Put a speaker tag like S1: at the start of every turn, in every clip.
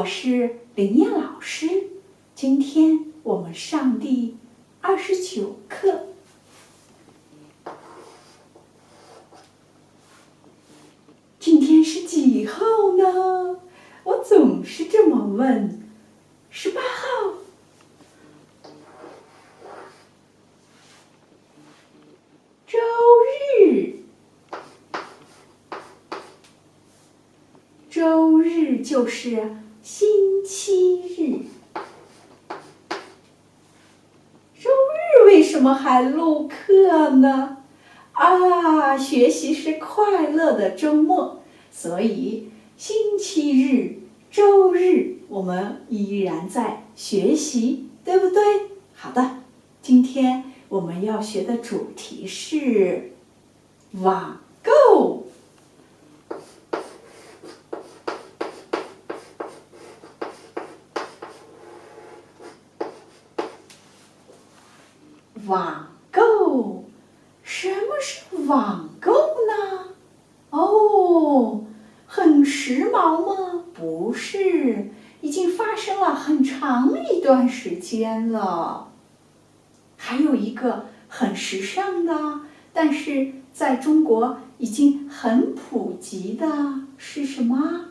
S1: 我是林燕老师。今天我们上第29课。今天是几号呢？我总是这么问。18号。周日。周日就是星期日。周日为什么还录课呢？学习是快乐的周末，所以星期日、周日我们依然在学习，对不对？好的，今天我们要学的主题是网购。网购，什么是网购呢？很时髦吗？不是，已经发生了很长一段时间了。还有一个很时尚的，但是在中国已经很普及的是什么？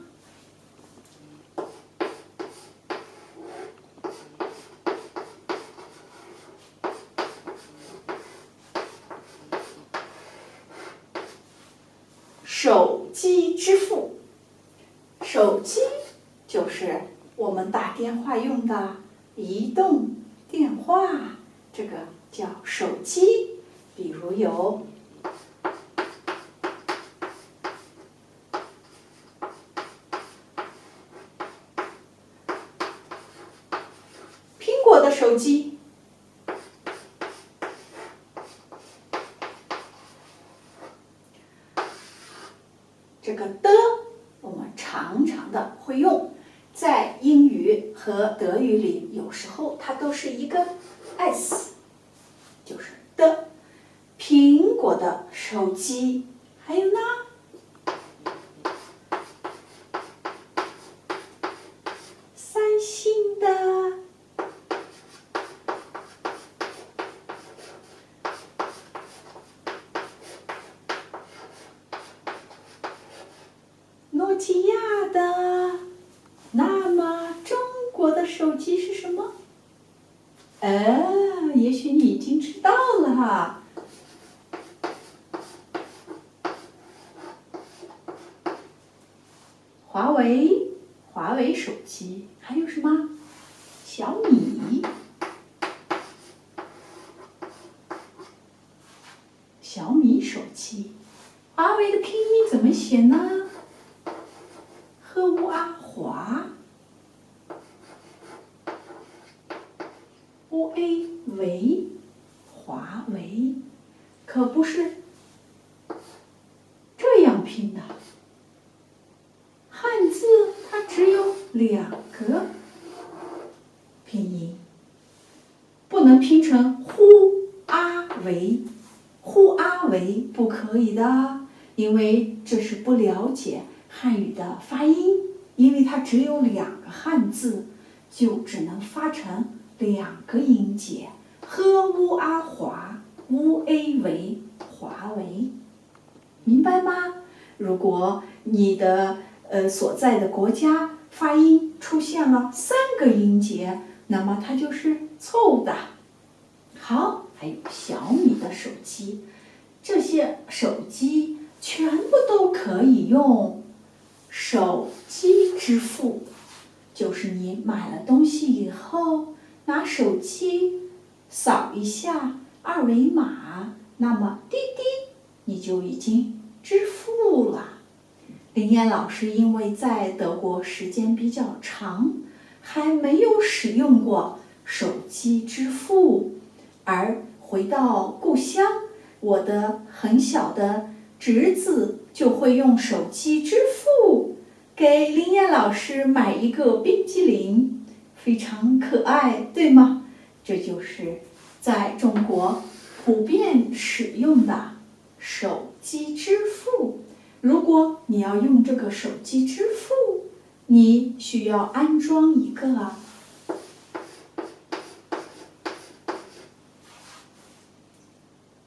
S1: 手机支付。手机就是我们打电话用的移动电话，这个叫手机。比如有苹果的手机，这个的我们常常的会用，在英语和德语里有时候它都是一个 s， 就是的。苹果的手机，还有呢？三星的，诺基亚的。那么中国的手机是什么？也许你已经知道了哈。华为手机，还有什么？小米。小米手机，华为的拼音怎么写呢？赫乌阿华 ，OA 为华为，可不是这样拼的。汉字它只有2个拼音，不能拼成呼阿为，呼阿为不可以的，因为这是不了解汉语的发音，因为它只有2个汉字，就只能发成2个音节，呵乌阿华，乌 a 为华为，明白吗？如果你的所在的国家发音出现了3个音节，那么它就是错误的。好，还有小米的手机，这些手机全部都可以用手机支付，就是你买了东西以后，拿手机扫一下2维码，那么滴滴，你就已经支付了。林燕老师因为在德国时间比较长，还没有使用过手机支付，而回到故乡，我的很小的侄子就会用手机支付，给林燕老师买一个冰激凌，非常可爱，对吗？这就是在中国普遍使用的手机支付。如果你要用这个手机支付，你需要安装一个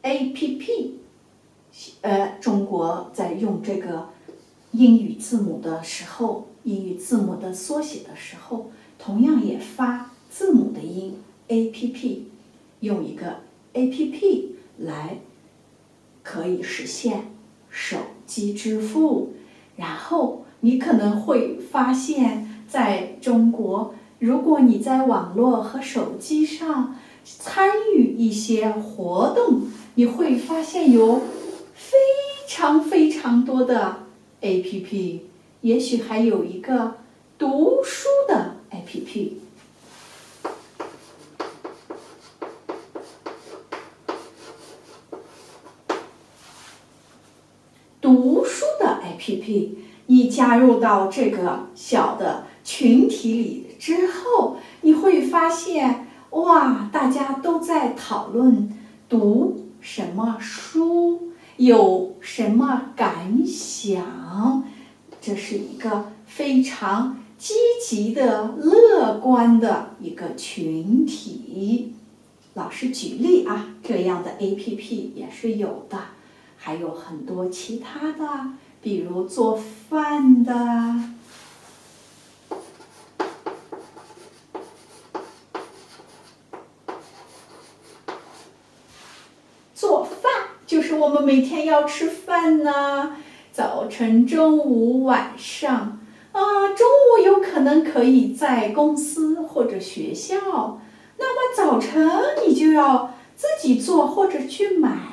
S1: APP，中国在用这个英语字母的时候，英语字母的缩写的时候，同样也发字母的音 APP， 用一个 APP 来可以实现手机支付。然后你可能会发现，在中国，如果你在网络和手机上参与一些活动，你会发现有非常非常多的 APP， 也许还有一个读书的 APP。读书的 APP， 你加入到这个小的群体里之后，你会发现，哇，大家都在讨论读什么书，有什么感想，这是一个非常积极的、乐观的一个群体。老师举例啊，这样的 APP 也是有的。还有很多其他的，比如做饭的，做饭就是我们每天要吃饭呐，早晨、中午、晚上中午有可能可以在公司或者学校，那么早晨你就要自己做或者去买。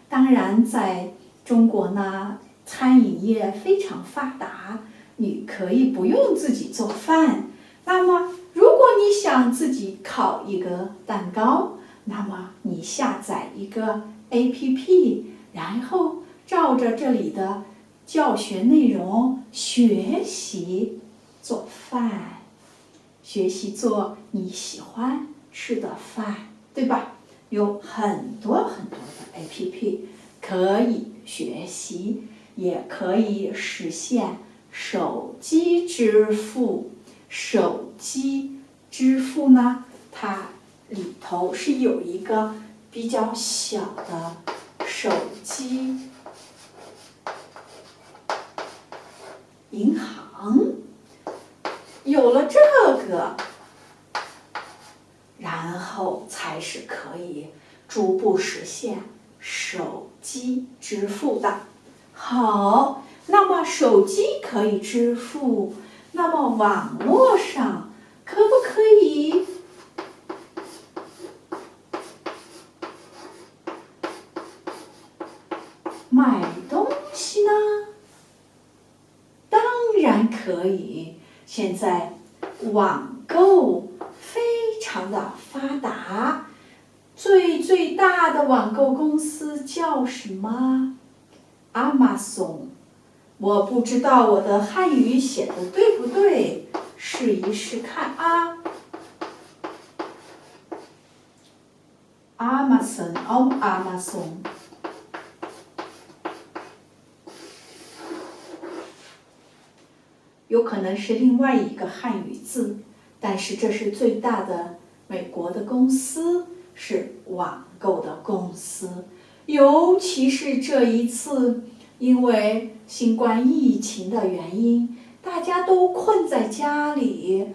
S1: 当然，在中国呢，餐饮业非常发达，你可以不用自己做饭。那么，如果你想自己烤一个蛋糕，那么你下载一个 APP， 然后照着这里的教学内容学习做饭，学习做你喜欢吃的饭，对吧？有很多很多的 APP 可以学习，也可以实现手机支付。手机支付呢，它里头是有一个比较小的手机银行。有了这个，然后才是可以逐步实现手机支付的。好，那么手机可以支付，那么网络上可不可以买东西呢？当然可以。现在网购非常的发达，最大的网购公司叫什么？ Amazon。 我不知道我的汉语写的对不对，试一试看啊。Amazon。有可能是另外一个汉语字，但是这是最大的美国的公司，是网购的公司。尤其是这一次，因为新冠疫情的原因，大家都困在家里，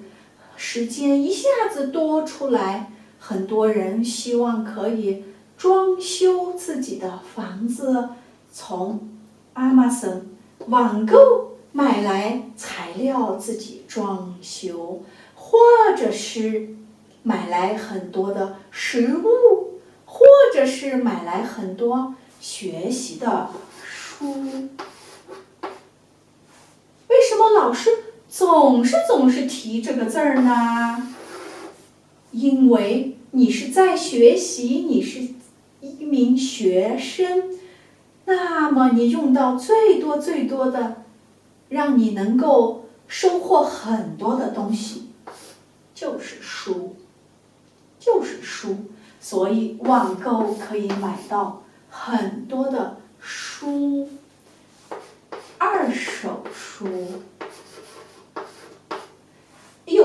S1: 时间一下子多出来，很多人希望可以装修自己的房子，从 Amazon 网购买来材料自己装修，或者是买来很多的食物，或者是买来很多学习的书。为什么老师总是提这个字儿呢？因为你是在学习，你是一名学生，那么你用到最多的，让你能够收获很多的东西，就是书。所以网购可以买到很多的书，二手书。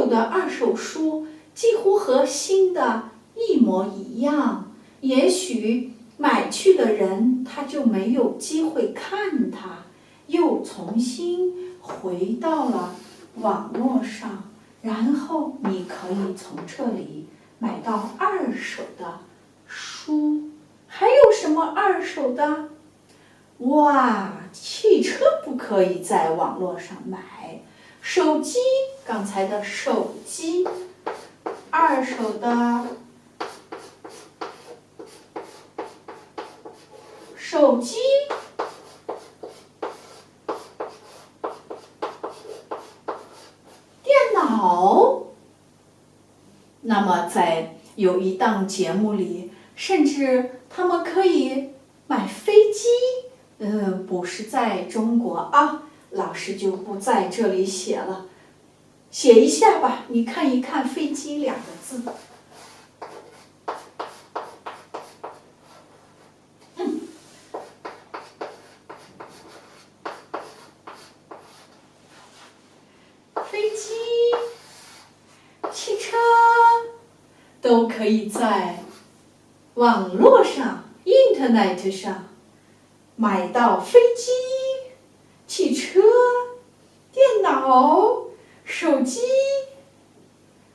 S1: 有的二手书几乎和新的一模一样，也许买去的人他就没有机会看它，又重新回到了网络上，然后你可以从这里买到二手的书。还有什么二手的？哇，汽车不可以在网络上买，手机，刚才的手机，二手的手机，电脑。那么在有一档节目里，甚至他们可以买飞机。不是在中国啊，老师就不在这里写了，写一下吧，你看一看飞机两个字。飞机、汽车都可以在网络上 Internet 上买到飞机、汽车、电脑、手机。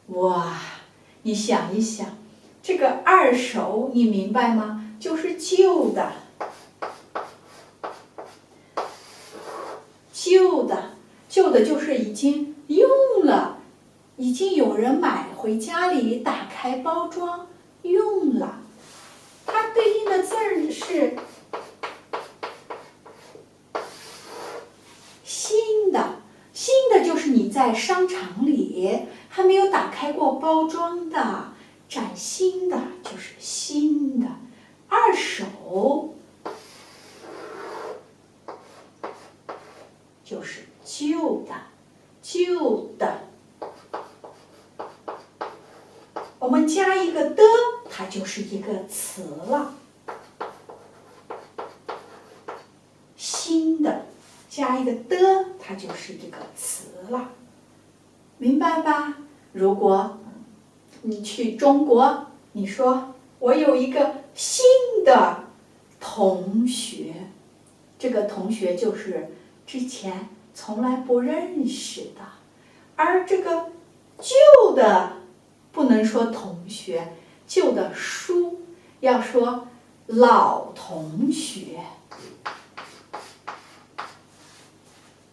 S1: 哇，你想一想，这个二手你明白吗？就是旧的，旧的就是已经用了，已经有人买回家里打开包装用了。它对应的字儿是新的，新的就是你在商场里还没有打开过包装的，崭新的就是新的。二手就是旧的，旧的。我们加一个的，它就是一个词了。新的加一个的，它就是一个词了，明白吧？如果你去中国，你说我有一个新的同学，这个同学就是之前从来不认识的，而这个旧的不能说同学，旧的书要说老同学。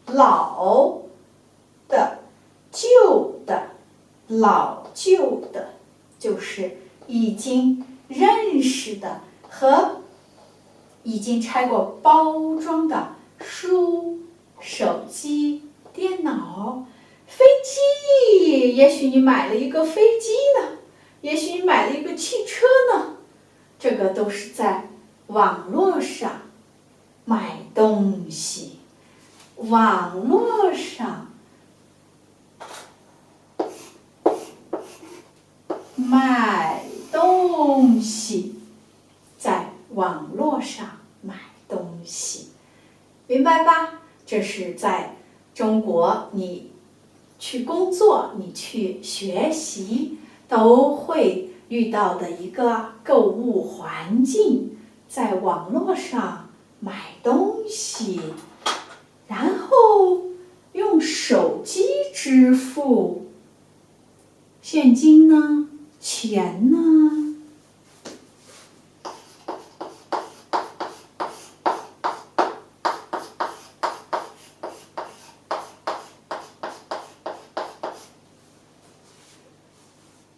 S1: 老的、旧的、老旧的，就是已经认识的和已经拆过包装的书、手机、电脑、飞机。也许你买了一个飞机呢，也许你买了一个汽车呢，这个都是在网络上买东西。网络上买东西，在网络上买东西，明白吧？这是在中国，你去工作，你去学习，都会遇到的一个购物环境，在网络上买东西。然后用手机支付，现金呢？钱呢？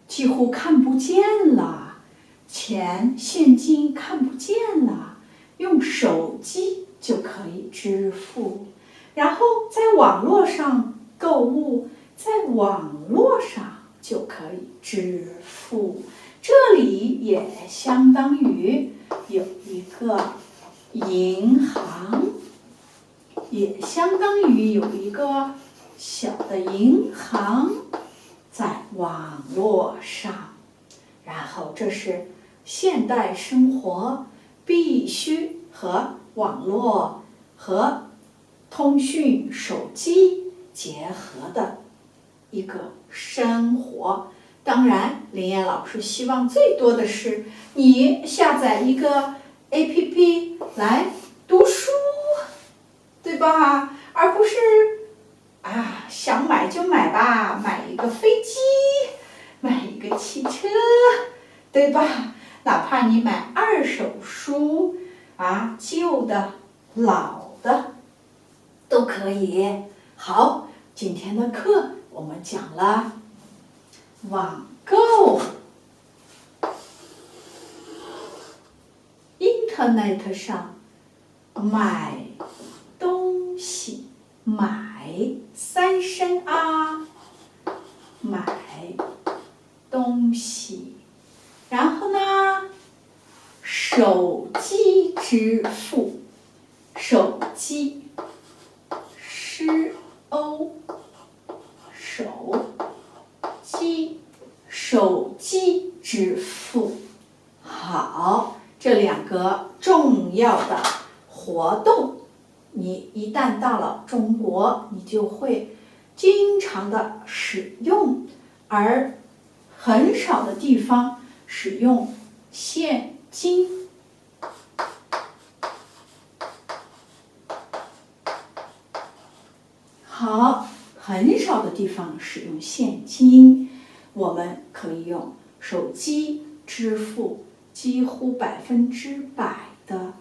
S1: 几乎看不见了，钱、现金看不见了，用手机就可以支付。然后在网络上购物，在网络上就可以支付。这里也相当于有一个银行，也相当于有一个小的银行在网络上。然后这是现代生活必须和网络和通讯手机结合的一个生活。当然，林燕老师希望最多的是你下载一个 APP 来读书，对吧？而不是想买就买吧，买一个飞机，买一个汽车，对吧？哪怕你买二手书旧的、老的都可以。好，今天的课我们讲了网购 ，Internet 上买东西，买三声买东西，然后呢，手机支付，手机手机支付。好，这两个重要的活动，你一旦到了中国，你就会经常的使用，而很少的地方使用现金。好，很少的地方使用现金，我们可以用手机支付几乎100%的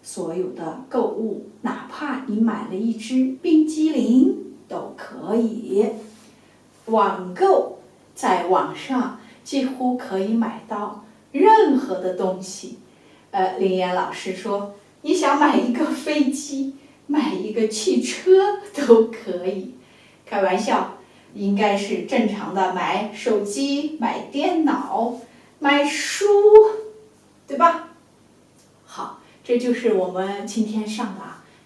S1: 所有的购物，哪怕你买了一支冰激凌都可以。网购在网上几乎可以买到任何的东西。林燕老师说，你想买一个飞机，买一个汽车都可以。开玩笑，应该是正常的买手机、买电脑、买书，对吧？好，这就是我们今天上的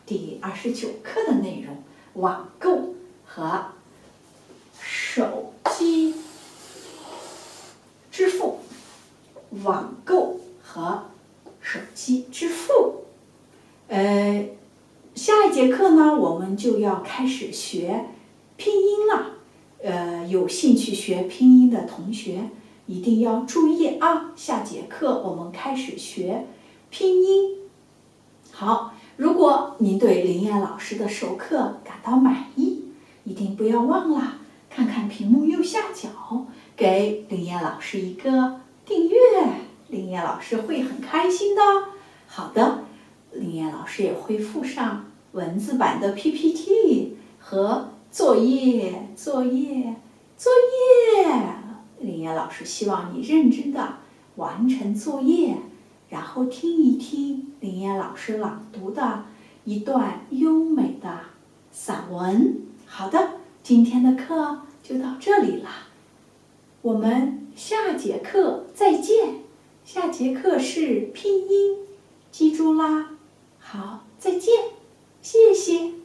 S1: 第29课的内容，网购和手机支付。网购和手机支付。下一节课呢，我们就要开始学拼音了。有兴趣学拼音的同学一定要注意下节课我们开始学拼音。好，如果您对林燕老师的授课感到满意，一定不要忘了看看屏幕右下角，给林燕老师一个订阅，林燕老师会很开心的。好的，林燕老师也会附上文字版的 PPT 和作业。林燕老师希望你认真的完成作业，然后听一听林燕老师朗读的一段优美的散文。好的，今天的课就到这里了，我们下节课再见。下节课是拼音，记住啦。好，再见，谢谢。